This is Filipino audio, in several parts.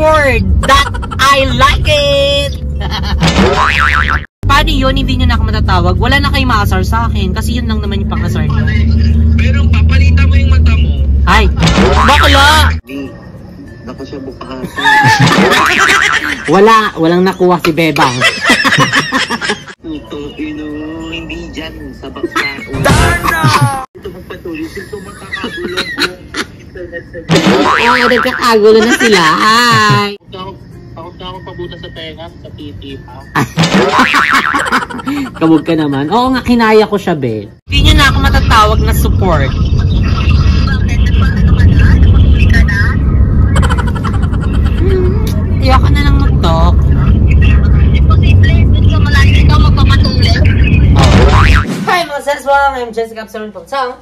word that I like it! Paano yun? Hindi nyo na ako matatawag. Wala na kayong maasar sa akin kasi yun lang naman yung pang-asar nyo. Pero papalitan mo yung mata mo. Ay! Bakla! Di. Naku siya bukahan. Walang nakuha si Bebang. Puto, hindi dyan sa baksa. Darna! Ito magpatuloy. Ito magkakagulo kung internet sa nagkakagulo na sila. Ay! Takot na ako pabuta sa tenga, sa titi pa. Kabog ka naman. Oo nga, kinaya ko siya, Be. Hindi nyo na ako matatawag na support. Bakit? Ano ka na? Napakuli ka na? Iyak ka na lang mag-talk. Imposible. Doon ka malayo ikaw magpapatuloy. Hi mga Seswang! I'm Jessica Absalon Pagtang.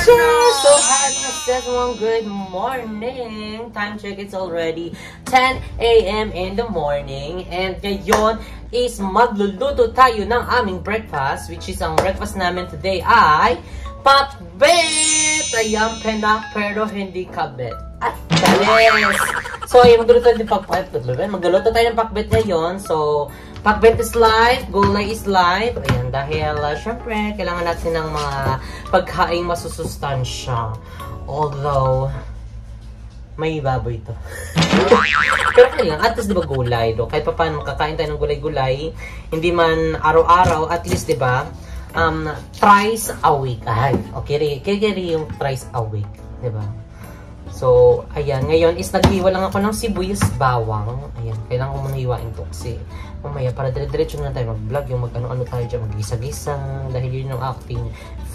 So hi mga Seswang, good morning! Time check, it's already 10 a.m. in the morning. And ngayon is magluluto tayo ng aming breakfast, which is ang breakfast namin today ay pakbet! Ayan, penak pero hindi kabet. At chalis! So ayun, magluluto tayo ng pakbet. Magluluto tayo ng pakbet ngayon. So pakbet is live, gulay is live. Ayan, dahil syempre, kailangan natin ng mga pagkaing masusustansya. Although, may baboy ito. Pero kailangan, at least diba gulay, do? Kahit pa paano, kakain tayo ng gulay-gulay, hindi man araw-araw, at least diba, thrice a week. Ay, okay, kaya yung thrice a week, diba? So, ayan, ngayon is naghiwa lang ako ng sibuyas bawang. Ayan, kailangan ko muna hiwain to kasi mamaya para dire-diretso na tayo mag-vlog, yung mag-ano-ano tayo dyan, mag-gisa-gisa, dahil yun yung aking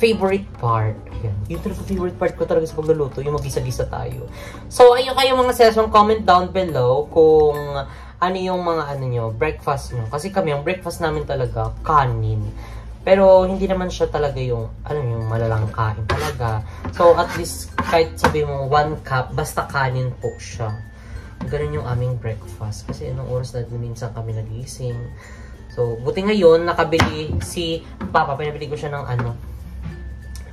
favorite part. Ayan, yun talaga favorite part ko talaga sa pagluluto, yung mag-gisa-gisa tayo. So, ayun kayo mga session, comment down below kung ano yung mga ano nyo, breakfast nyo. Kasi kami, ang breakfast namin talaga, kanin. Pero hindi naman siya talaga yung yung malalang kain talaga. So at least kahit sabi mo 1 cup, basta kanin po siya. Ganun yung aming breakfast. Kasi anong oras na minsan kami nagising. So buti ngayon nakabili si Papa, pinabili ko siya ng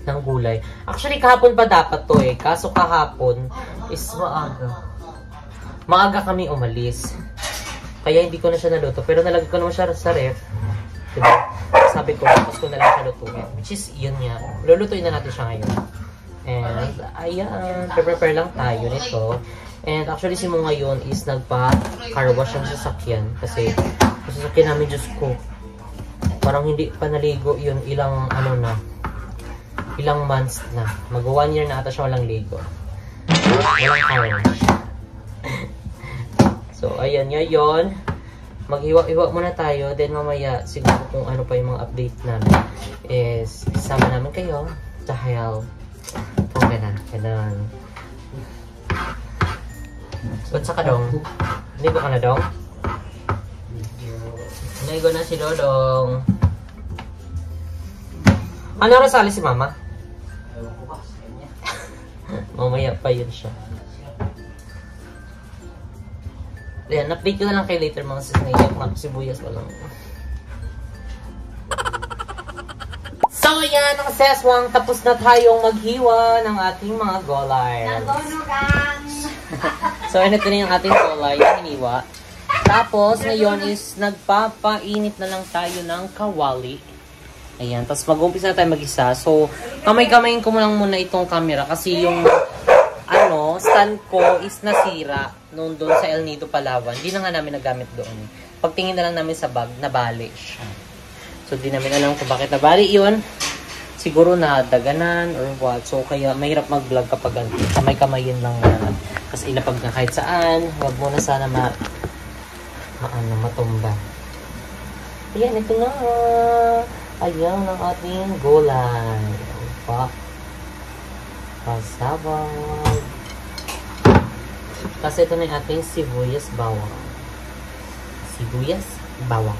ng gulay. Actually kahapon pa dapat to kaso kahapon is maaga. Maaga kami umalis. Kaya hindi ko na siya naluto. Pero nalagay ko naman siya sa ref. Diba? Sabi ko, tapos ko na lang siya lutuin. Which is, yun nga. Lulutuin na natin siya ngayon. And, ayan. Prepare lang tayo nito. And, actually, si Mo ngayon is nagpa-car wash ang sasakyan. Kasi, yung sasakyan namin, Diyos ko, parang hindi pa naligo yun. Ilang months na. Mag 1 year na ata siya walang ligo. Walang car wash. So, ayan, ngayon. Maghiwa-hiwa muna tayo, then mamaya siguro kung ano pa yung mga update namin is isama namin kayo dahil kung ganun. Ba't sa ka dong? Ligo ka na dong? Ligo na si Dodong. Ano rasali si Mama? Mamaya pa yun siya. Ayan, update ko na lang kayo later mga sisnayak na sibuyas pa lang. So, ayan, mga seswang, tapos na tayong maghiwa ng ating mga gulay. So, ito na yung ating gulay, yung hiniwa. Tapos, ngayon is nagpapainit na lang tayo ng kawali. Ayan, tapos mag-umpisa na tayo mag-isa. So, kamay-kamayin ko lang muna itong camera kasi yung stand ko is nasira noon doon sa El Nido, Palawan. Hindi na nga namin nagamit doon. Pagtingin na lang namin sa bag, nabali siya. So, di namin alam kung bakit nabali yun. Siguro na daganan or what. So, kaya mahirap mag-vlog kapag kamay-kamayin lang na. Kasi ilapag na kahit saan. Huwag mo na sana matumba. Ayan, ito na. Ayan ang ating gulay. Pasabag. Kasi ito na yung ating sibuyas bawang. Sibuyas bawang.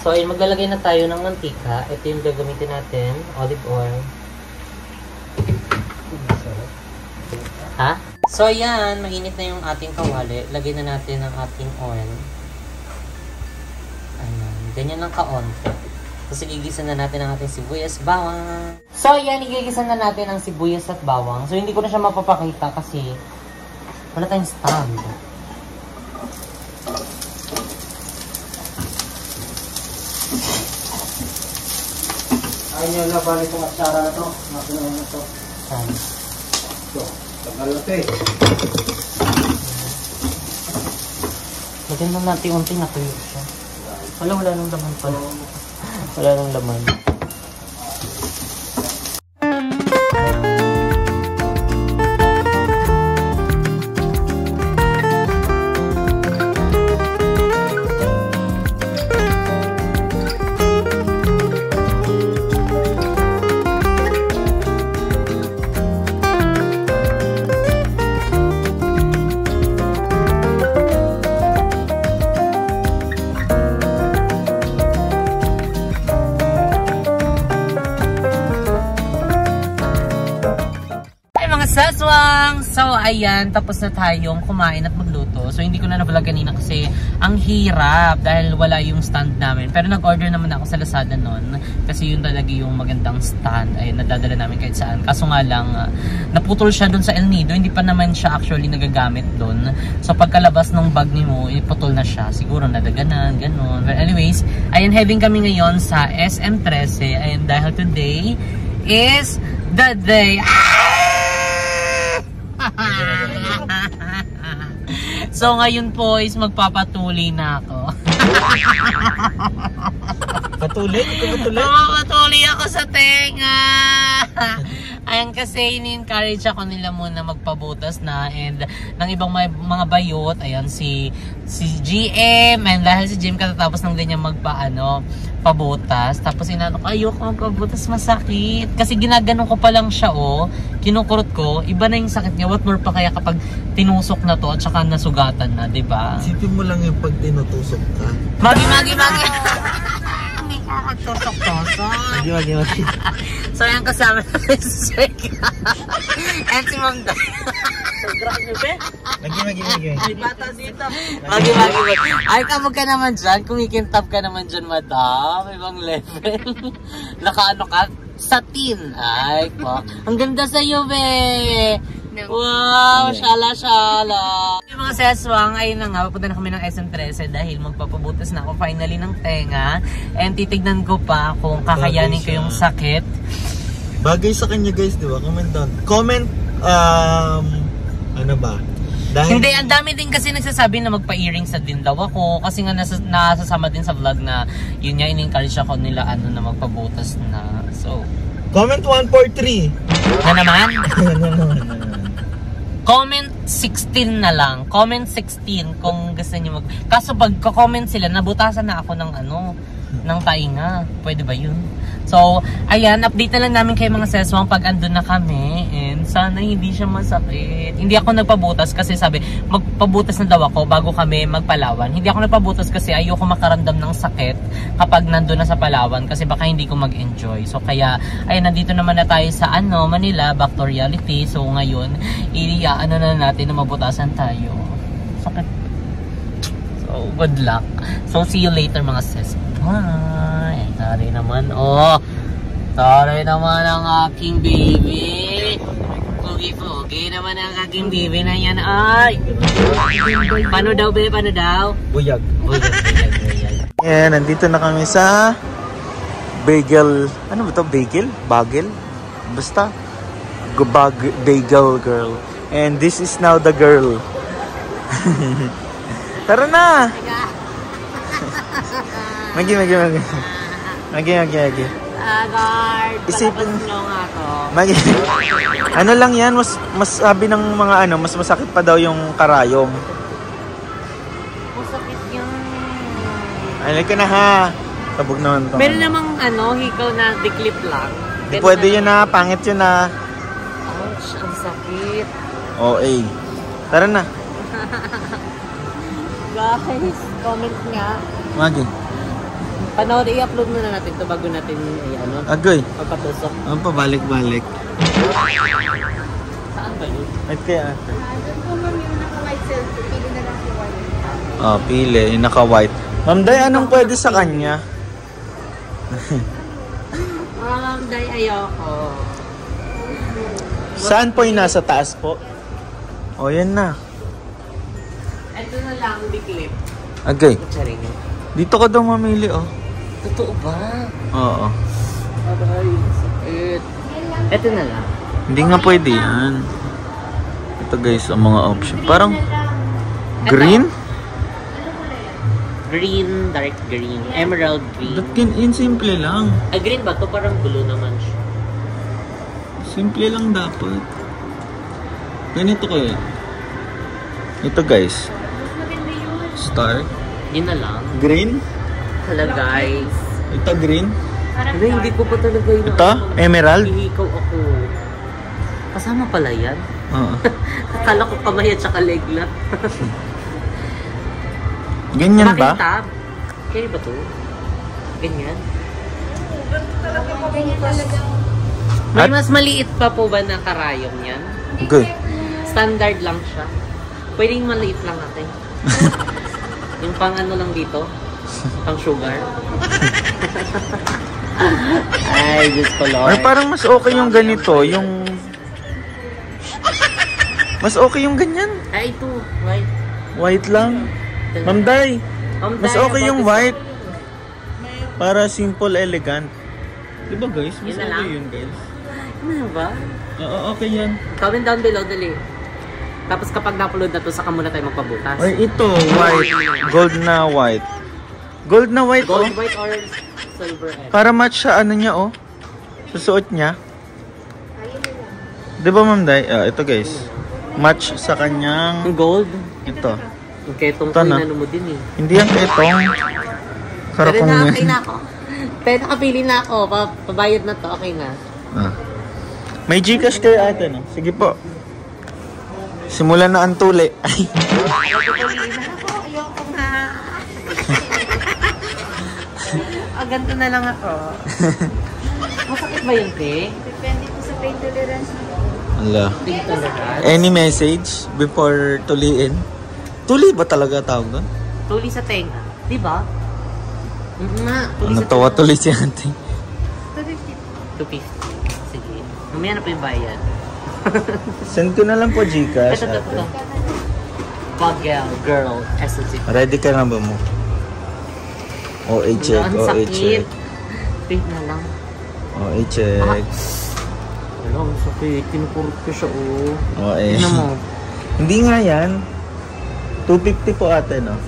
So, ayun, maglalagay na tayo ng mantika. Ito yung gagamitin natin. Olive oil. Ha? So, ayan. Mainit na yung ating kawali. Lagay na natin ang ating oil. Ayan. Ganyan lang kaonte. Tapos, igigisa na natin ang ating sibuyas bawang. So, ayan. Igigisa na natin ang sibuyas at bawang. So, hindi ko na siya mapapakita kasi Wala tayong stand. Ayaw nyo na balik itong atsara na to. Nakinawa na to. Saan? Ito. Tagal na ito eh. Lagyan lang natin unti na tuyo siya. Wala nang laman pala. Wala nang laman. Saswang! So, ayan, tapos na tayong kumain at magluto. So, hindi ko na na-vlog kanina kasi ang hirap dahil wala yung stand namin. Pero nag-order naman ako sa Lazada nun kasi yun talaga yung magandang stand ay nadadala namin kahit saan. Kaso nga lang, naputol siya dun sa El Nido. Hindi pa naman siya actually nagagamit dun. So, pagkalabas ng bag ni mo, iputol na siya. Siguro nadaganan, ganun. But anyways, ayan, heading kami ngayon sa SM13. Ayan, dahil today is the day... So ngayon po is magpapatuloy na ako. Patuloy? Patuloy ako sa tenga. Ayan kasi ini-encourage ako nila muna magpabutas na and ng ibang mga bayot. Ayan si GM and dahil si GM katatapos ng ganyan pabutas. Tapos inano ko, ayoko magpabutas, masakit. Kasi ginaganon ko pa lang siya kinukurot ko, iba na yung sakit niya. What more pa kaya kapag tinusok na to at saka nasugatan na, diba? Isipin mo lang yung pag tinutusok ka. Magi! Hindi ka magtusok-tusok. Magi. So, yan kasama natin si Jake. And si Ma'am Day. Grabe ba? Magi. Bata dito. Magi. Ay, kamag ka naman dyan. Kumikintab ka naman dyan, madam. Ibang level. Nakaano ka? Satin. Ay, po. Ang ganda sa'yo, be. Wow, shala. Yung mga seswang, ayun na nga, papunta na kami ng SM13 dahil magpapabutas na ako finally ng tenga. And titignan ko pa kung kakayanin ko yung sakit. Bagay sa kanya guys, di ba? Comment down. Comment, ano ba? Dahil... Hindi, ang dami din kasi nagsasabi na magpa-earrings na din daw ako. Kasi nga nasasama din sa vlog na yun nga, in-encourage ako nila na magpabutas na. So, comment 143. Na naman? Comment 16 na lang. Comment 16 kung gusto niyo Kaso pag comment sila, nabutasan na ako ng ng tainga. Pwede ba yun? So, ayan, update na lang namin kay mga seswang pag andun na kami. And sana hindi siya masakit. Hindi ako nagpabutas kasi sabi, magpabutas na daw ako bago kami magpalawan. Hindi ako nagpabutas kasi ayoko makaramdam ng sakit kapag nandun na sa Palawan kasi baka hindi ko mag-enjoy. So, kaya, ayan, nandito naman na tayo sa Manila, back to reality. So, ngayon, na natin na mabutasan tayo. Sakit. So, good luck. So, see you later mga seswang. Bye! Tari naman, Tari naman ang aking baby. Pugi-pugi naman ang aking baby na yan, ay! Paano daw, be? Paano daw? Buyag. Buyag. Yan, nandito na kami sa Bagel. Ano ba ito? Bagel? Basta. Bagel girl. And this is now the girl. Tara na! Magi. Guard. Isipin nga to. Magi. Ano lang yan, mas sabi ng mga mas masakit pa daw yung karayom. Masakit yan. Ay, ka na ha. Tabog naman to. Meron namang hikaw na diklip lang. Di pwede yun na, pangit yun na. Ouch, ang sakit. OA. Tara na. Guys, comment nga. Magi. Panood, i-upload muna natin ito bago natin Agoy. pagpatusok. Ano pa, balik-balik. Saan ba yun? At kaya Naka-white selfie, pili na lang si white. pili. Yung naka-white. Ma'am Day, anong pwede sa kanya? Day, ayoko. Saan po yung nasa taas po? O, yan na. Ito na lang, biklip. Okay. Charing. Dito ka daw mamili, oh. Totoo ba? Oo. Aray, sakit. Ito na lang. Hindi nga pwede yan. Ito guys, ang mga option. Parang green? Green, dark green, emerald green. Ba't yun simple lang? Ay, green ba? Ito parang blue naman siya. Simple lang dapat. Ganito kaya. Ito guys. Star. Yun na lang. Green. Hala guys. Ito green. Hala, hindi ko pa talaga yun. Ito? Emerald? Hihikaw ako. Kasama pala yan. Oo. Akala ko kamay at saka leg lang. Ganyan ba? Tab. Kaya ba to? Ganyan? May mas maliit pa po ba na karayom yan? Okay. Standard lang siya. Pwedeng maliit lang natin. Yung pang ano lang dito? Pang sugar? Ay, Diyos ko Lord. Ay, parang mas okay yung ganito. Yung... Mas okay yung ganyan. Ay, ito. White. White lang. Ma'am Day, mas okay yung white. Para simple, elegant. Diba guys? Mas Yun na okay lang? yun guys. Ano ba? Oo, okay yan. Comment down below, dali. Tapos kapag na-upload na to, saka muna tayo magpabutas. Ay, ito, white. Gold na white. Gold na white, oh. Gold, white, or silver egg. Para match sa ano niya, oh. Susuot niya. Diba, Ma'am Day? Ito guys. Match sa kanyang... Yung gold? Ito. Yung ketong Ito ko, na. inano mo din eh. Hindi yan ketong. Pero Karakong na, yan. okay na ako. Pero nakapili na ako. Pabayad na to, okay na. May Gcash kayo ate, no? Sige po. Simulan na ang tuli. Ay. Ayoko na. Ganito na lang ako. Masakit ba yun, te? Depende po sa pain tolerance. Ala. Dito talaga. Any message before tuliin? Tuli ba talaga tawag doon? Tuli sa tenga. Di ba? Nga. Tuli sa Natawa tenga. tuloy si ate. 250. Sige. Mamaya na po yung bayad. Send ko na lang po Gcash Ito. ate. Bagel, girl, SLC. Ready ka na ba mo? OA check, Ang OA sakit. check. Wait na lang. OA check. Wala, ang sakit. Kinupurot ko siya, oh. OA. Tignan mo. Hindi nga yan. 250 po ate, no?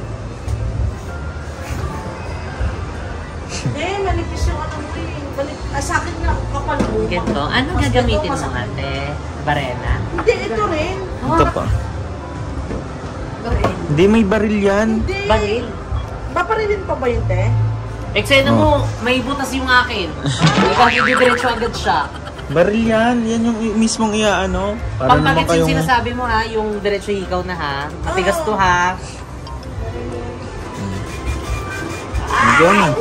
Manipis yung ano mo eh. Sa akin nga, kapal mo. Ganito. Ano gagamitin mo, ate? Barena? Hindi, ito rin. Ito pa. Hindi, may baril yan. Hindi. Baril? Paparilin pa ba yun, te? Eksena mo, may butas yung akin. Ikaw, diretso agad siya. Baril yan. Yan yung mismong iaano. Para naman Pampagits yung kayong... sinasabi mo ha, yung diretso ikaw na ha. Matigas to ha. Ganyan.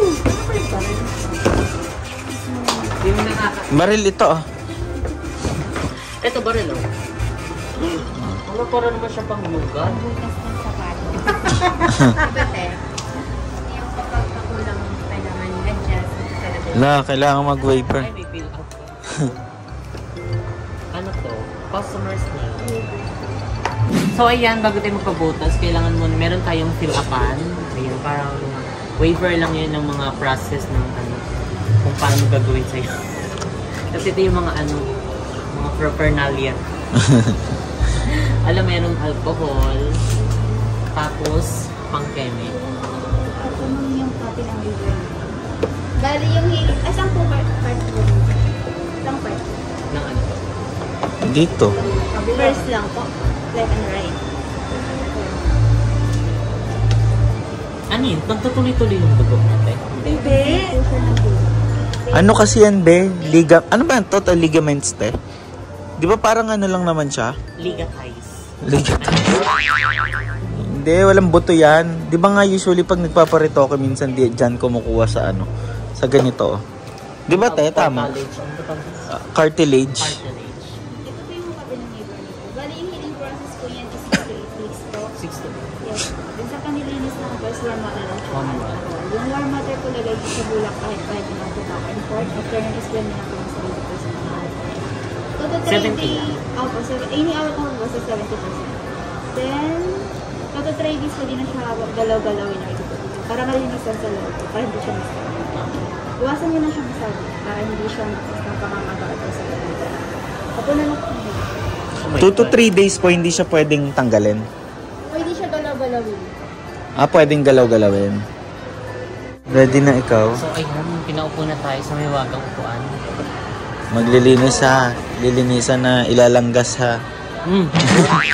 Hindi mo nakaka... Baril ito, ah. Ito baril oh. Ano para naman siya pang lugar? Bukas ng sapato. Diba, te? Yung pagpapakulang kailangan adjust talaga. Wala, kailangan mag-wafer. Ay, may fill up. Ano to? Customer's name. So ayan, bago tayo magpabutas, kailangan mo, meron tayong fill upan. Ayan, parang waiver lang yun ng mga process ng ano, kung paano gagawin sa'yo. Kasi ito yung mga ano, mga paraphernalia. Alam, merong alcohol, tapos pang-chemic. Ako nung yung copy ng liver. Bali yung hiling. Saan po part po? Isang part. Ng ano to? Dito. First lang po. Left and right. Ano yun? Nagtutuloy-tuloy yung dugo natin. Hindi. Puso ng dulo. Ano kasi yan, be? Ano ba yan? Total ligaments, te? Di ba parang ano lang naman siya? Ligatize. Hindi, walang buto yan. Di ba nga usually pag nagpaparitoke, minsan dyan kumukuha sa ano? Sa ganito, oh. Di ba, te? Tama. Cartilage. Cartilage. Ito po yung copy ng liver nito. Bali yung healing process po yan is 6 to 8 weeks po. 6 to Yes. Dun sa kanilinis na first warm water lang siya. Warm water. Yung warm water po lagay sa bulak kahit naman po baka import. After nun is blend na po sa 70% ng water. Total 70 day, lang. opo, any hour ko po sa 70%. Then, total to 3 days pwede na siya galaw-galawin yung ito. Para malinisan sa loob. Para hindi siya masabi. Iwasan nyo na siya masabi. Para hindi siya napakamagaan sa loob. Ako na lang po. 2 to 3 days po hindi siya pwedeng tanggalin. Pwede siya galaw-galawin. Pwedeng galaw-galawin. Ready na ikaw? So ayun, pinaupo na tayo sa may wagang upuan. Maglilinis ha. Lilinisan na ilalanggas ha.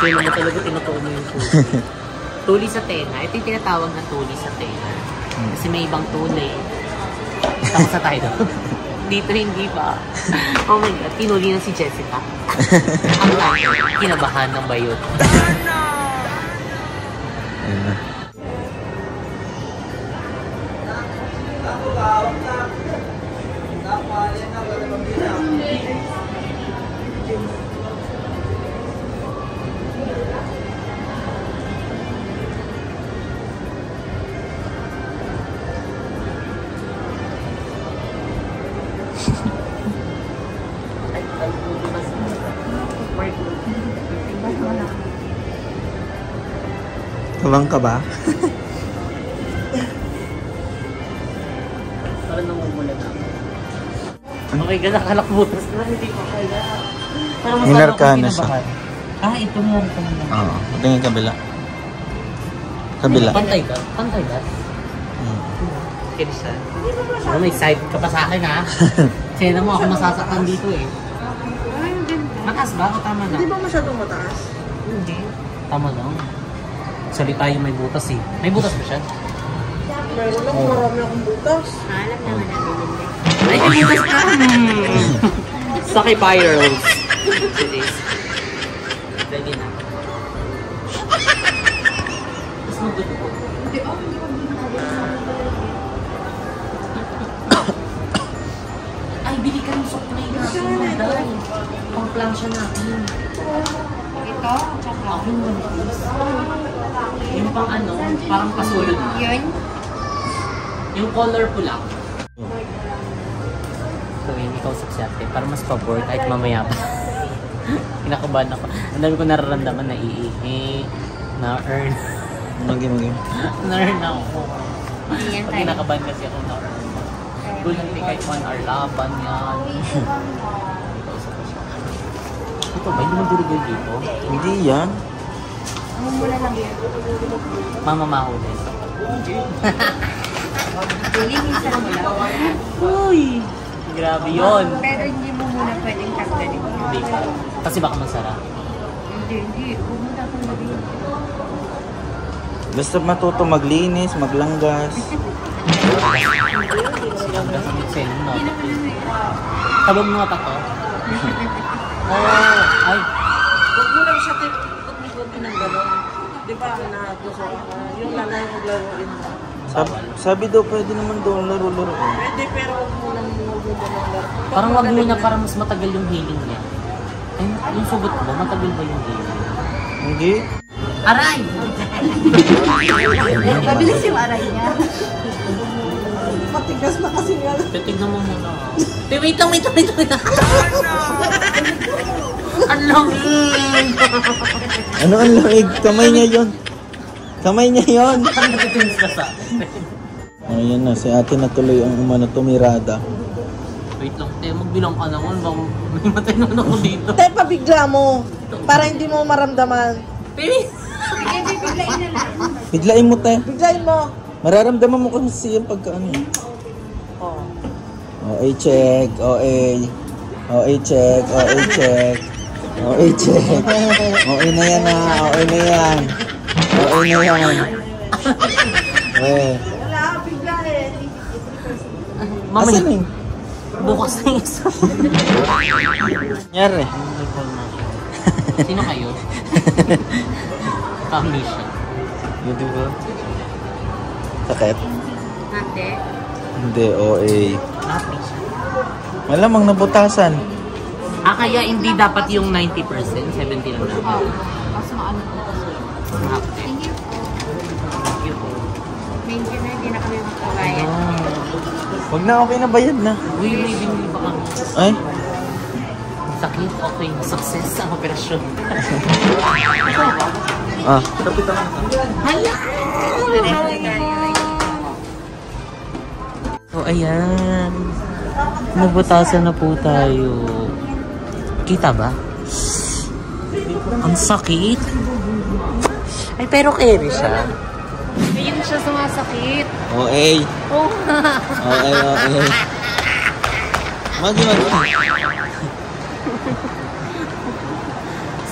So yun naman talaga tinutuon mo yung tuli. Tuli sa tela. Ito yung tinatawag na tuli sa tela. Kasi may ibang tuli. Tapos na tayo doon. Dito hindi ba? Oh my God, tinuli na si Jessica. Ang layo, kinabahan ng bayot. Ayun na. Kabang ka ba? Parang namumula na ako. Okay ka, nakalakbutas na. Hindi ko kaya. Parang mas Minarka lalo na akong siya. kinabahan. Ito mo rin kami naman. Oo. Tingin kabila. Kabila. Pantay ka? Pantay ka? Kirisa. Ano, may side ka pa sa akin ha? Sena mo ako masasaktan dito eh. Mataas ba o tama na? Hindi ba masyadong mataas? Hindi. Tama lang. Salita yung may butas eh. May butas ba siya? Meron lang, marami akong butas. Alam naman namin yun. Ay, may butas ka! Saki Pyrals. Sige. Ready na. Tapos magdudugo. Ay, bili ka ng supply natin. Madal. Pang-plancha natin. Ito? Tsaka? Yung pang ano, parang pasulod. Yun? Yung color pula. So yun, ikaw saksate. Para mas pabor kahit mamaya pa. Kinakabahan ako. Ang dami ko nararamdaman na iihi, na-earn. Magi. Na-earn ako. Yan Pag tayo. kinakabahan kasi ako na-earn. Gulang di kahit 1 hour laban yan. Ito ba? Hindi magdurugol dito? Hindi yan. Ang mula lang yun. Mamamahuli. Lilinis sa mula. Uy! Grabe yun. Pero hindi mo muna pwedeng tanggalin. Hindi ka. Kasi baka magsara. Hindi. Huwag mo dapat magiging. Basta matuto maglinis, maglanggas. Silang gasamit sa inyo, no? Tabog mo mata to? Ay. Huwag mo lang siya huwag mo ng gano'n. Di ba, nagusto ka? Yung lalay mo laruin mo. Sabi daw pwede naman doon laro-laro. Pwede, pero huwag mo lang laro. Parang wag mo na para mas matagal yung healing niya. Ay, yung sugot mo, matagal ba yung healing? Hindi. Aray! Mabilis yung aray niya. Matigas na kasi nga. Titignan mo muna. Wait lang. Ang langin! Ano ang lamig? Kamay niya yon. Kamay niya yon. Parang natitinis ka sa Ayan na, si ate na tuloy ang umano tumirada. Wait lang, te. Magbilang ka naman. Baka may matay naman ako dito. Te, pabigla mo. Para hindi mo maramdaman. Baby! Sige, bibiglain na lang. Biglain mo, te. Biglain mo. Mararamdaman mo kasi yung pagka ano. Oh. OA check, OA. OA check, OA check. OA check. OA na yan na, OA na yan. OA na yan. Wala, bigla eh. Mamaya, Asan na yun? bukas na yung isa. Nangyari. Sino kayo? Kami siya. Yun diba? Sakit? Ate. Hindi, OA. Kami siya. Malamang nabutasan. Kaya hindi dapat yung 90%, 70 lang dapat. Mas maano po kasi. Thank you po. Thank you po. Thank you na, hindi na kami magkabayan. Huwag na, okay na, bayad na. Uy, may binili ba kami? Ay, Sakit, okay. Success ang operasyon. Ikaw ba? Ah. So, ayan. Nagbutasan na po tayo. Kita ba? Ang sakit. Ay, pero carry siya. Ayun siya sumasakit. OA. Oh. OA. Magi.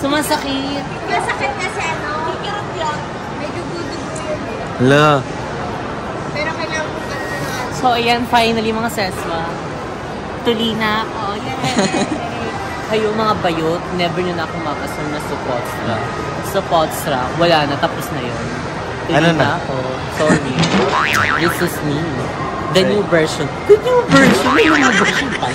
Sumasakit. Masakit kasi ano, hikirot yun. Medyo gudugo yun. Hala. Pero kailangan mo ka na. So, ayan, finally mga seswa. Tuli na ako. Kayo mga bayot, never nyo na akong mapasal na Supotsra. Wala na, tapos na yun. Tuli Ano na? ako. Sorry. This is me. The new version. The new version? May new version pa.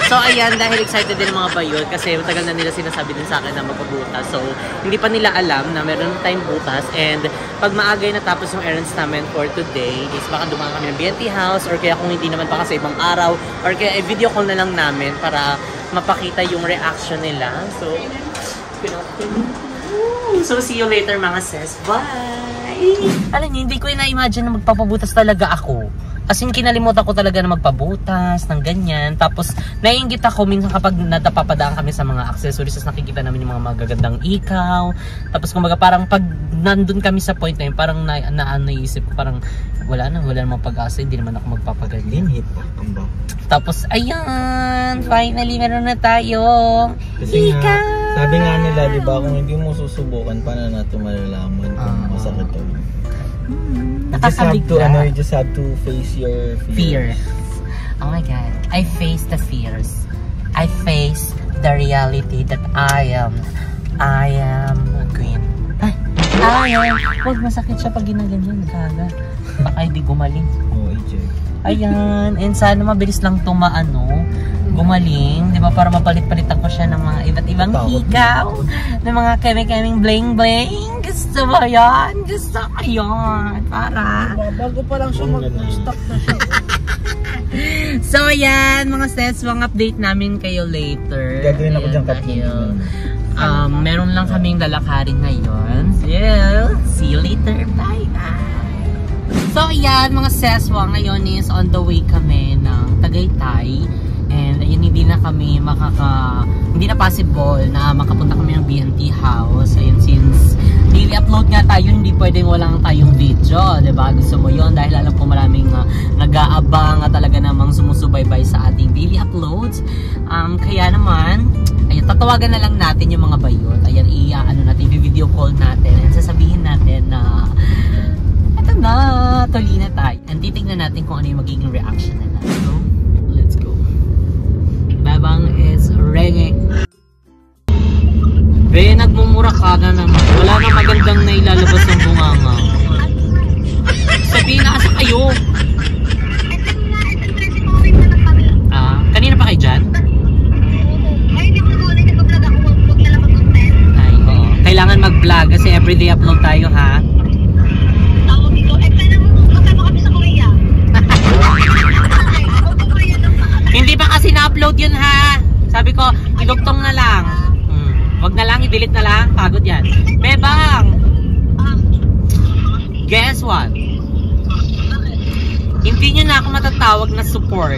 So, ayan, dahil excited din ang mga bayot kasi matagal na nila sinasabi din sa akin na magpabutas. So, hindi pa nila alam na meron tayong butas. And pag maagay natapos yung errands namin for today, is baka dumaan kami ng BNT house or kaya kung hindi naman pa kasi ibang araw or kaya video call na lang namin para mapakita yung reaction nila. So, see you later mga sis. Bye! Alam niyo, hindi ko na-imagine na magpapabutas talaga ako. As in, kinalimutan ko talaga na magpabutas, ng ganyan. Tapos, naiinggit ako minsan kapag natapapadaan kami sa mga accessories, tapos nakikita namin yung mga magagandang ikaw. Tapos, kumbaga, parang pag nandun kami sa point na yun, parang naisip ko, parang wala namang pag-asa, hindi naman ako magpapaganyan. Tapos, ayan, finally, meron na tayo. Kasi ikaw! nga, sabi nga nila, di ba, kung hindi mo susubukan, paano natin malalaman kung masakit to? You just have to face your fears. Oh my God. I face the fears. I face the reality that I am a queen. Huwag masakit siya pag ginaganyan. Kaga. Baka hindi gumaling. Ayan. And sana mabilis lang gumaling. Di ba? Para mapalit-palitan ko siya ng mga iba't ibang hikaw. Ng mga keming-keming bling-bling. Gusto mo yan? Gusto ko yan. Para. Bago pa lang siya mag-stop na siya. So, ayan. Mga sis, mga update namin kayo later. Gagawin ako dyan meron lang kaming lalakarin ngayon. So, see you later. Bye-bye. So, ayan mga seswa, ngayon is on the way kami ng Tagaytay. And ayun, hindi na possible na makapunta kami ng BNT house. Ayun, since daily upload nga tayo, hindi pwedeng walang tayong video, diba? Gusto mo yun dahil alam ko maraming nag-aabang talaga namang sumusubaybay sa ating daily uploads. Kaya naman, ayun, tatawagan na lang natin yung mga bayot. Ayan, i-video call natin and sasabihin natin na eto na, tuli na tayo. And titignan natin kung ano yung magiging reaction nila. So, let's go. Babang is ringing. Nagmumura ka na naman. Wala nang magandang na ilalabas ng bunganga. Sabihin na asa kayo. Kanina pa kayo dyan? Ay, oo. Kailangan mag-vlog kasi everyday upload tayo, ha? Hindi pa kasi na-upload yun, ha? Sabi ko, idugtong na lang. Wag na lang, i-delete na lang. Pagod yan. Bebang! Guess what? Hindi nyo na ako matatawag na support.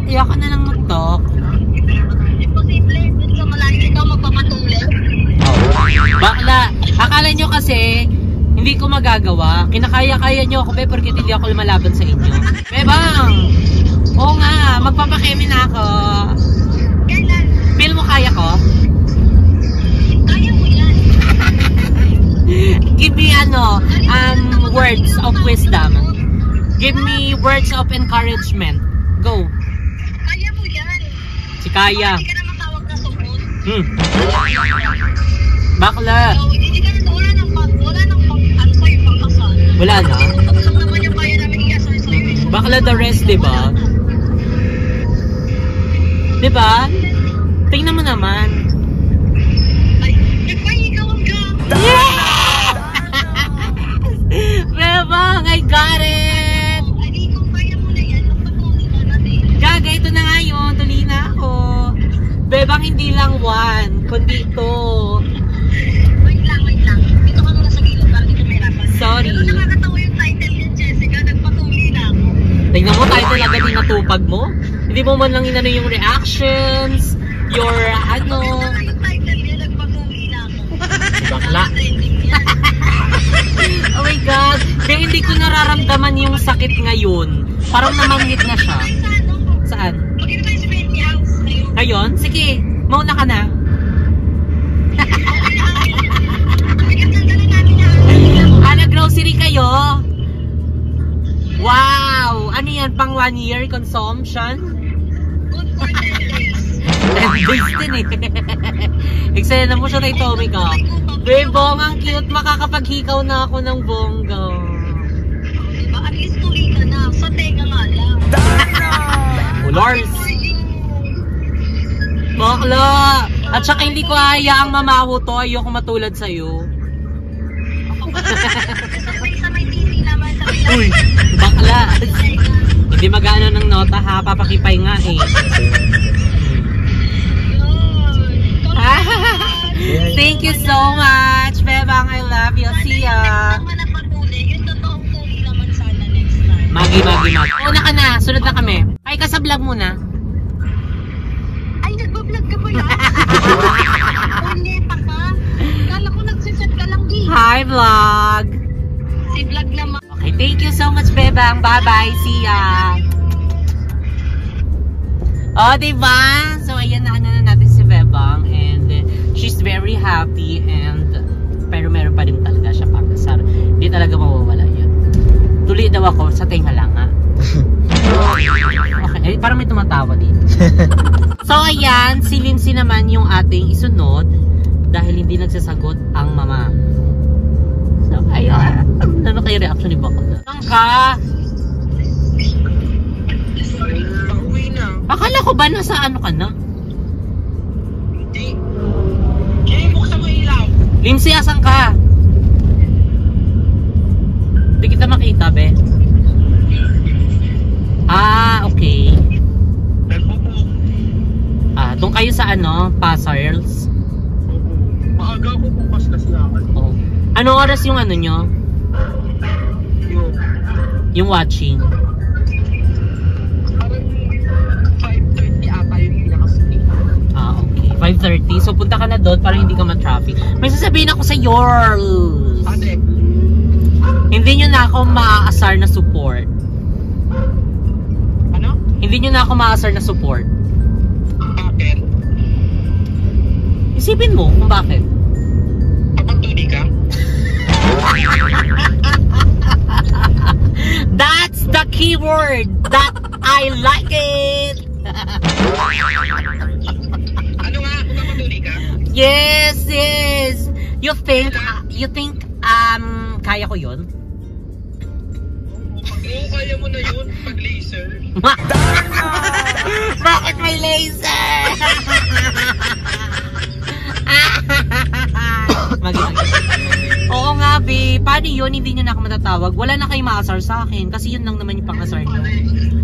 Iyaka na lang mag-talk. Imposible. Dito sa malayo ikaw magpapatuloy. Bakla, akala nyo kasi hindi ko magagawa. Kinakaya-kaya nyo ako, pero hindi ako lumalaban sa inyo. Bebang! Oo nga, magpapakemi na ako. Kailan? Feel mo kaya ko? Kaya mo yan. Give me words of wisdom. Give me words of encouragement. Go. Kaya mo yan. Si Kaya. Hindi ka na matawag na support. Bakla. Hindi ka na, wala nang pangkasal. Wala na? Tapos lang naman yung kaya namin i-asal sa'yo. Bakla the rest, diba? Diba? Tingnan mo naman. Ay, nagpahigawan ka. Bebang, I got it! Ay, kung kaya mo na yan, magpatuloy ka natin. Gaga, ito na nga yun. Tuloy na. hindi lang one, kundi ito. Wait lang. Dito ka muna sa gilid para dito may rapat. Sorry. Pero nakakatawa yung title niya, Jessica. Nagpatuloy na ako. Tingnan mo, tayo talaga din natupag mo. Hindi mo man lang inano yung reactions, your ano. Yung title niya, nagpatuloy na ako. Bakla. Trending niya. Oh my God. Kaya hindi ko nararamdaman yung sakit ngayon. Parang namanghit na siya. Saan? Magkita tayo sa Benny House. Ngayon? Sige, mauna ka na. Nag-grocery kayo? Wow! Ano yan? Pang 1 year consumption? Good for 10 days. 10 days din eh. Eksena na mo siya kay Tommy ka. Bebong, ang cute. Makakapaghikaw na ako ng bongga. Diba? At least tuloy ka na. Sa tenga nga lang. Lars! Bakla! At saka hindi ko hayaang mamaho to. Ayoko matulad sa'yo. Sabay-sabay TV naman. Uy! Bakla! Hindi magano ng nota ha. Papakipay nga eh. Thank you so much, Bebang. I love you. See ya. Yung totoong tuloy naman sana next time. Magi. Una ka na. Sunod na kami. Ay, ka sa vlog muna. Ay, nagbablog ka ba yan? Punyeta ka. Kala ko nagsiset ka lang di. Hi, vlog. Si vlog naman. Okay, thank you so much, Bebang. Bye-bye. See ya. Oh, diba? So, ayan na natin si Bebang. And she's very happy. And pero meron pa rin talaga siya pakasar. Hindi talaga mawawala yun. Tuloy daw ako sa tenga lang, ha? Okay, parang may tumatawa dito. So, ayan. Si Lindsay naman yung ating isunod. Dahil hindi nagsasagot ang mama. So, ayan. Ano kayo reaction ni Bakla? Saan ka? Pauwi na. Akala ko ba nasa ano ka na? Hindi. Jay, buksan mo ilaw. Lindsay, asan ka? Hindi kita makita, be. Ah, okay. Nagpo-book. Ah, doon kayo sa ano? Pasarels? Maaga ako bukas kasi ako. Oh. Anong oras yung ano nyo? Yung watching? Parang 5:30 ata yung pinaka-stay. Ah, okay. 5:30. So, punta ka na doon para hindi ka ma-traffic. May sasabihin ako sa yours. Ate, Hindi nyo na ako maaasar na support. ano? Hindi nyo na ako maaasar na support. Bakit? Isipin mo kung bakit. Kapag tuli ka? That's the keyword that I like it. Ano nga? Kung kapag tuli ka? Yes. You think kaya ko yun? Oo, kaya mo na yun. Pag laser. Bakit may laser? Oo nga, be. Paano yun? Hindi nyo na ako matatawag. Wala na kayo maasar sa akin. Kasi yun lang naman yung pang-asar nyo.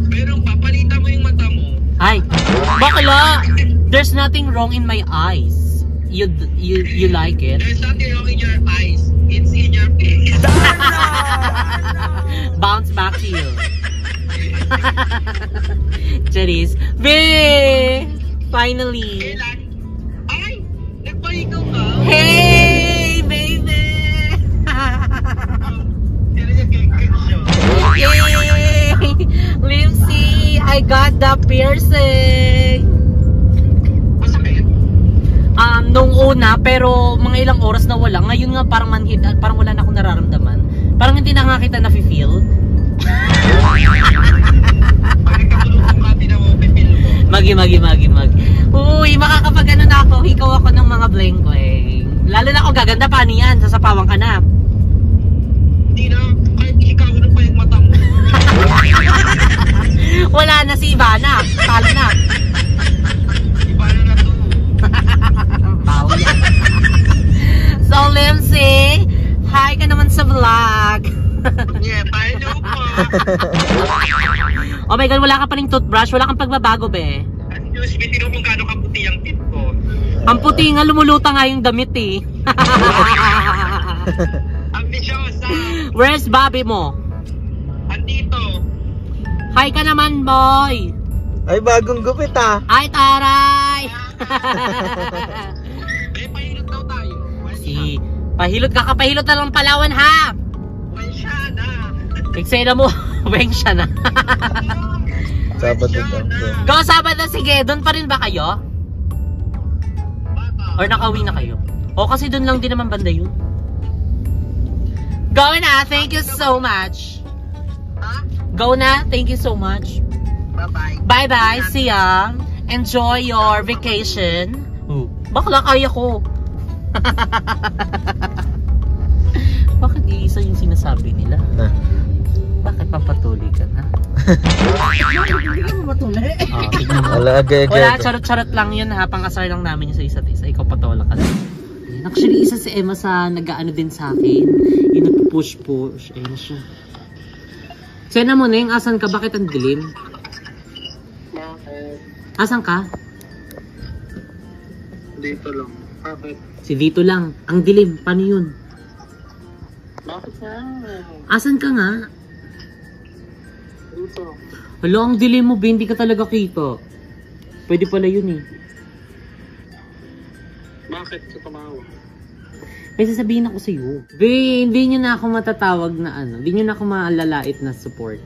Pero papalitan mo yung mata mo. Ay, bakla! There's nothing wrong in my eyes. You like it? There's nothing wrong in your eyes. It's in your face. Bounce back to you. Charis. Be! Finally. Kailan? Ay! Nagpahingaw ka? Hey, baby! Yay! Lindsay, I got the piercing! Masakit? Nung una, pero mga ilang oras na wala. Ngayon nga parang manhid, parang wala na akong nararamdaman. Parang hindi na nga kita na-feel. Parang kamulukong ka, pinamopipil mo. Magi. Uy, makakapag-ano na ako. Hikaw ako ng mga bling ko eh. Lalo na ako gaganda, paano yan? Sasapawang ka na. Hindi na, kahit ikaw na pa yung mata mo. Wala na si Ivana. Talo na. Iba na to. Bawo yan. So, Lindsay, hi ka naman sa vlog. Yeah, paano po? Oh my God, wala ka pa ring toothbrush. Wala kang pagbabago, be. Excuse me, tinong kung gaano kaputi ang tip ko. Ang puti nga, lumuluta nga yung damit eh. Ambisyosa. Where's Bobby mo? Andito. Hi ka naman, boy. Ay, bagong gupit ah. Ay, taray. May pahilot daw tayo. Si, pahilot ka, kapahilot na lang Palawan ha. May siya na. Eksena mo, weng siya na. Sabado daw. Go, Sabado, sige, doon pa rin ba kayo? Or nakauwi na kayo? O kasi doon lang din naman banda yun. Go na, thank you so much. Go na, thank you so much. Bye-bye. Bye-bye, see ya. Enjoy your vacation. Bakla, kaya ko. Bakit iisa yung sinasabi nila? Bakit papatuloy ka na? Hindi ka matuloy. Tignan mo. Wala, agay-agay. Wala, charot-charot lang yun ha. Pang-asar lang namin yung sa isa't isa. Ikaw patola ka lang. Actually, isa si Emma sa nag-ano din sa akin. Yung nag-push-push. Ayun siya. Sena mo na yung asan ka? Bakit ang dilim? Asan ka? Dito lang. Bakit? Si Dito lang. Ang dilim. Paano yun? Bakit na? Asan ka nga? Dito. Hala, ang dilim mo, Bin. Hindi ka talaga kita. Pwede pala yun eh. Bakit ka tumawa? May sasabihin ako sa'yo. Be, hindi nyo na ako matatawag na ano. Hindi nyo na ako maalalait na support.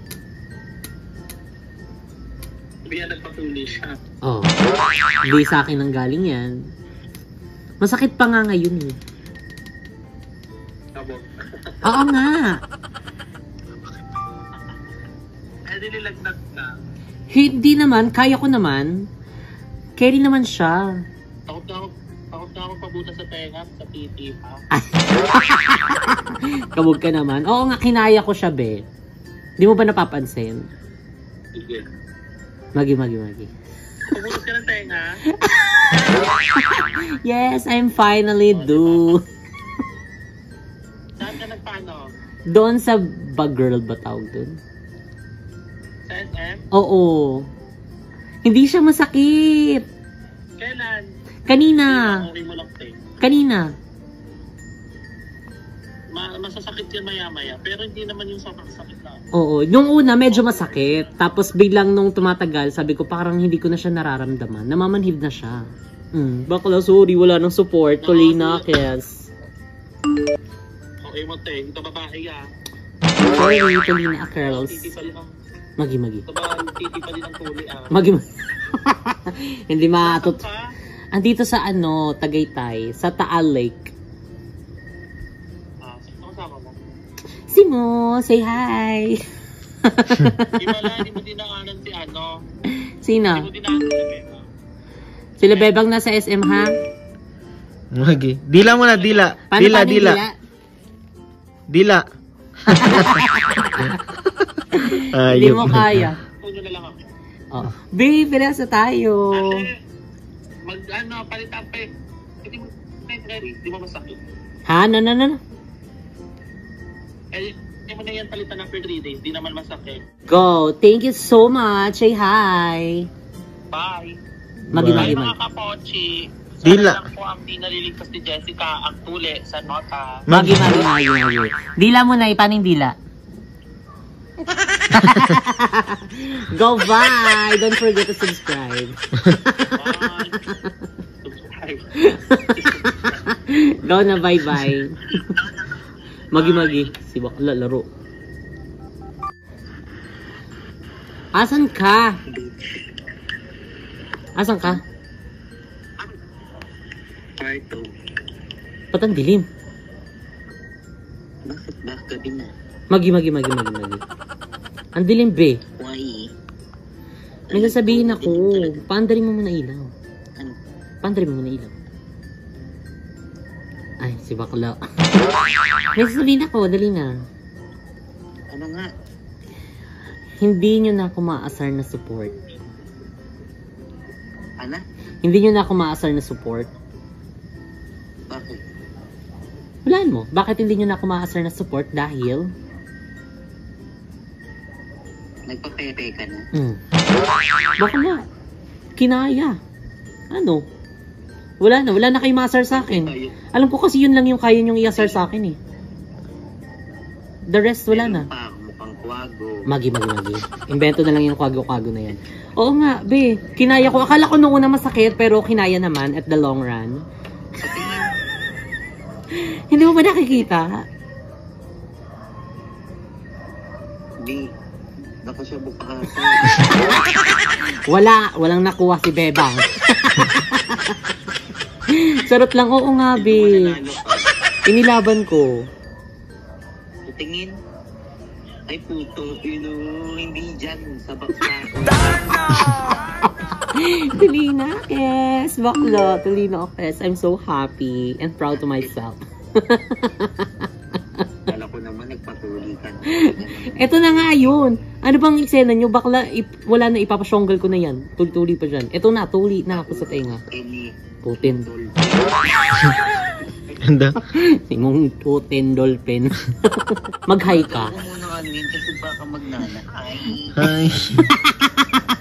Hindi yan nagpatuloy siya. Oh. Hindi sa akin ang galing yan. Masakit pa nga ngayon eh. Kabog. Oo nga. Eh, nililagnat na. Hindi naman. Kaya ko naman. Carry naman siya. Takot na ako pabuta sa tenga, sa titi ha. Kabog ka naman. Oo nga, kinaya ko siya, be. Di mo ba napapansin? Sige. Magi. Pabuta ka ng tenga. Yes, I'm finally due. Saan ka nagpaano? Doon sa bag girl ba tawag doon? Sa SM? Oo. Hindi siya masakit. Kailan? Kanina. Okay mo lang tayo. Kanina. Masasakit yan maya-maya. Pero hindi naman yung sobrang sakit na. Oo. Nung una, medyo masakit. Tapos biglang nung tumatagal, sabi ko parang hindi ko na siya nararamdaman. Namamanhid na siya. Bakla, sorry. Wala nang support. Tuloy na, Kes. Okay mo tayo. Ito babae ah. Sorry, tuloy na, girls. Titi pa rin ang... Magi. Ito ba titi pa rin ang tuli ah. Magi. Hindi matut... Pa? Andito sa ano, Tagaytay. Sa Taal Lake. Sino kasama mo? Si Mo, say hi. Hindi mo dinaanan si ano. Sino? Hindi mo dinaanan si Beba. Sila Bebang nasa SM ha? Magi. Dila mo na, dila. Paano Dila. Dila. Hindi mo kaya. Puno na lang ako. Oh. Babe, pinasa tayo. Ate, palitan pa eh. Hindi mo, hindi mo masakit. Ha? No. Eh, hindi mo na yan palitan after 3 days. Di naman masakit. Go. Thank you so much. Say hi. Bye. Magi. Bye mga kapochi. Dila. Sana lang po ang di naliligtas ni Jessica ang tuli sa nota. Magi. Dila mo na. Paano yung dila? Go, bye. Don't forget to subscribe. Bye. Subscribe. Go na, bye. Magi. Si bakla, laro. Asan ka? Part 2. Ba't ang dilim? Bakit ba gabi na? Magi. Ang dilim, be. Why? May sasabihin ako. Paandarin mo muna ilaw. Ano? Paandarin mo muna ilaw. Ay, si bakla. May sasabihin ako. Dali na. Ano nga? Hindi nyo na ako maasar na support. Ano? Hindi nyo na ako maasar na support. Bakit? Walaan mo. Bakit hindi nyo na ako maasar na support? Dahil... Nagpapepe ka na? Baka na. Kinaya. Ano? Wala na kayo ma-asar sa akin. Alam ko kasi yun lang yung kaya nyong i-asar sa akin eh. The rest, wala na. Mukhang kwago. Magi. Invento na lang yung kwago-kwago na yan. Oo nga, be. Kinaya ko. Akala ko noong una masakit, pero kinaya naman at the long run. Hindi mo ba nakikita? Hindi. Nakasabog ka ata. Walang nakuha si Bebang. Sarot lang, oo nga, be. Inilaban ko. Tingin. Ay puto, hindi dyan sa bakla. Tulina, yes. Bakla, Tulina, yes. I'm so happy and proud to myself. Kala ko naman nagpatuli ka na. Ito na nga yun. Ano bang eksena nyo? Bakla, wala na, ipapasyonggal ko na yan. Tuli pa dyan. Ito na, tuli na ako sa tenga. Putin. Ganda. Simong Putin dolphin. Mag-hi ka. Ako muna ano yun kasi baka magnana. Hi.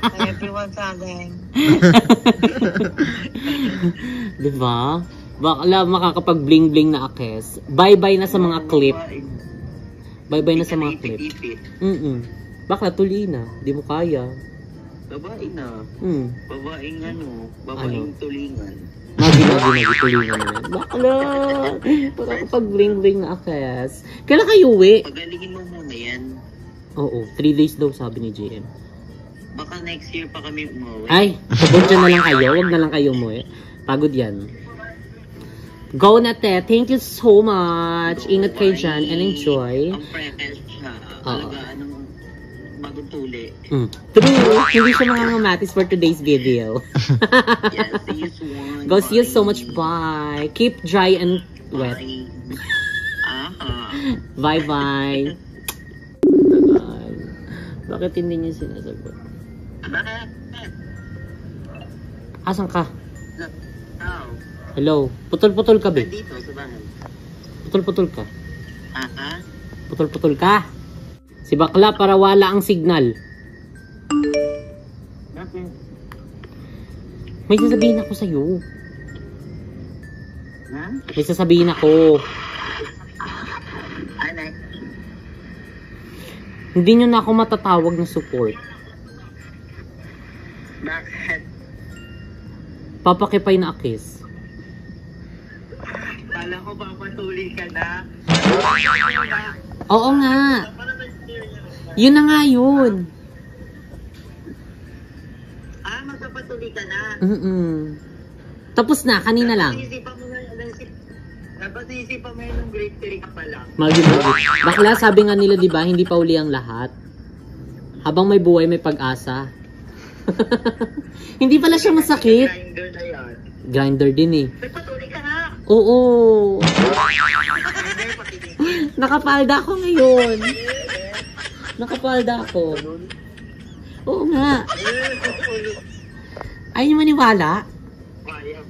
Hi everyone sa akin. Diba? Bakla makakapag-bling-bling na akes. Bye-bye na sa mga clip. Bye-bye na sa mga clip. Bakla, tuli na. Di mo kaya. Babae na. Babaeng babaeng tulingan. Magi, tulingan na yan. Bakla! Makakapag-bling-bling na akes. Kailan kayo uwi? Pagalingin mo muna yan. Oo, 3 days daw sabi ni JM. Baka next year pa kami umuwi. Ay, sabon dyan na lang kayo. Huwag na lang kayo umuwi. Pagod yan. Go na, te. Thank you so much. Ingat kayo dyan and enjoy. Ang freckles siya. Talaga, bagong tuli. True. Hindi siya mga ngamatis for today's video. Yes, see you soon. Go, see you so much. Bye. Keep dry and wet. Bye-bye. Bakit hindi niyo sinasagot? Bakit? Asan ka? Oh. Hello? Putol-putol ka, be. Dito, sa bahay. Putol-putol ka. Putol-putol ka. Si bakla para wala ang signal. Bakit? May sasabihin ako sa'yo. Ha? May sasabihin ako. Ano? Hindi nyo na ako matatawag na support. Bakit? Papakipay na akis. Kala ko papatuli ka na. Oo nga. Yun na nga yun. Magpapatuli ka na. Tapos na, kanina lang. Dapat isipan mo yun ng grade 3 ka pa lang. Magi. Bakla, sabi nga nila, di ba, hindi pa uli ang lahat. Habang may buhay, may pag-asa. Hindi pala siya masakit. Grinder na yan. Grinder din eh. Nagpatuli ka na. Oo. Grinder, pakinig. Nakapalda ako ngayon. Nakapalda ako. Oo nga. Ayaw niyo maniwala? Kaya,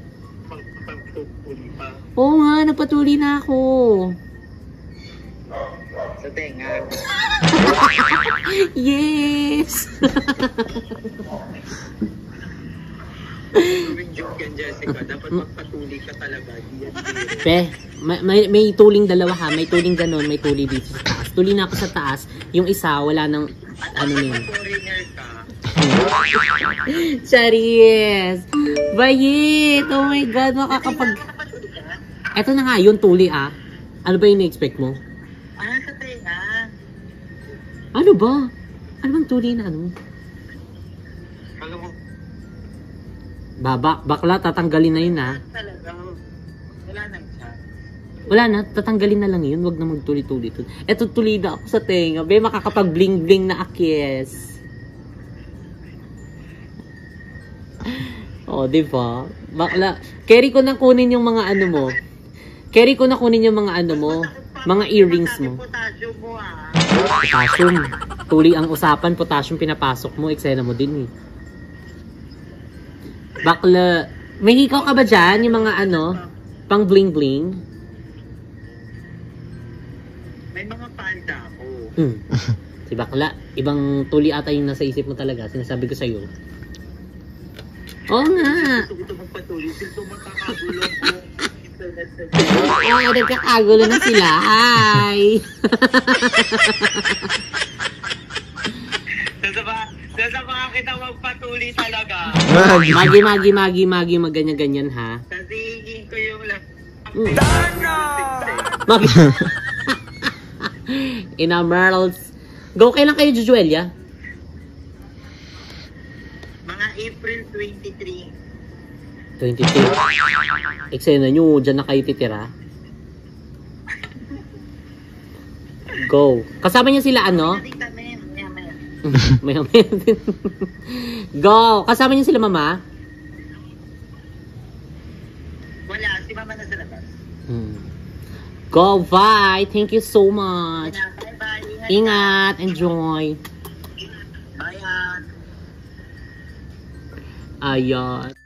magpapatuli pa. Oo nga, nagpatuli na ako. Sa tenga. Yes! Gawing joke yan, Jessica. Dapat magpatuli ka talaga. Pe, may tuling dalawa ha. May tuling ganon, may tuli dito sa taas. Tuli na ako sa taas. Yung isa, wala nang, ano na yun. Foreigner ka. Charis! Bayit! Oh my God, makakapag... Eto na nga, yung tuli ah. Ano ba yung na-expect mo? Sa tenga. Ano ba? Ano bang tuli na ano? Alam mo, Bakla, tatanggalin na yun ha. talaga. Wala nang chat. Wala na, tatanggalin na lang yun. Huwag na magtuli-tuli. Eto, tuli na ako sa tenga. Be, makakapag-bling-bling na akis. Oh, di ba? Bakla, carry ko na kunin yung mga ano mo. Carry ko na kunin yung mga ano mo. Mga earrings mo. Potassium mo Potassium. Tuli ang usapan, potassium pinapasok mo. Eksena mo din eh. Bakla, may hikaw ka ba dyan? Yung mga ano, pang bling-bling? May mga panda ako. Si bakla, ibang tuli ata yung nasa isip mo talaga. Sinasabi ko sa'yo. Oo nga. Gusto mong patuloy. Gusto mong kakagulo ko. Internet sa Oo, nagkakagulo na sila. Hi! Sa mga kita magpatuloy talaga. Magi, magganyan-ganyan ha. Sasayin ko yung lang. Magi. Ina Merles. Go, kailan kayo, Jujuelia? Mga April 23. 23. Eksena nyo, dyan na kayo titira. Go. Kasama niya sila ano? Maya-maya din. Go. Kasama niya sila mama? Wala, si mama na sa labas. Go, bye. Thank you so much. Bye-bye. Ingat. Enjoy. Bye. Ayan.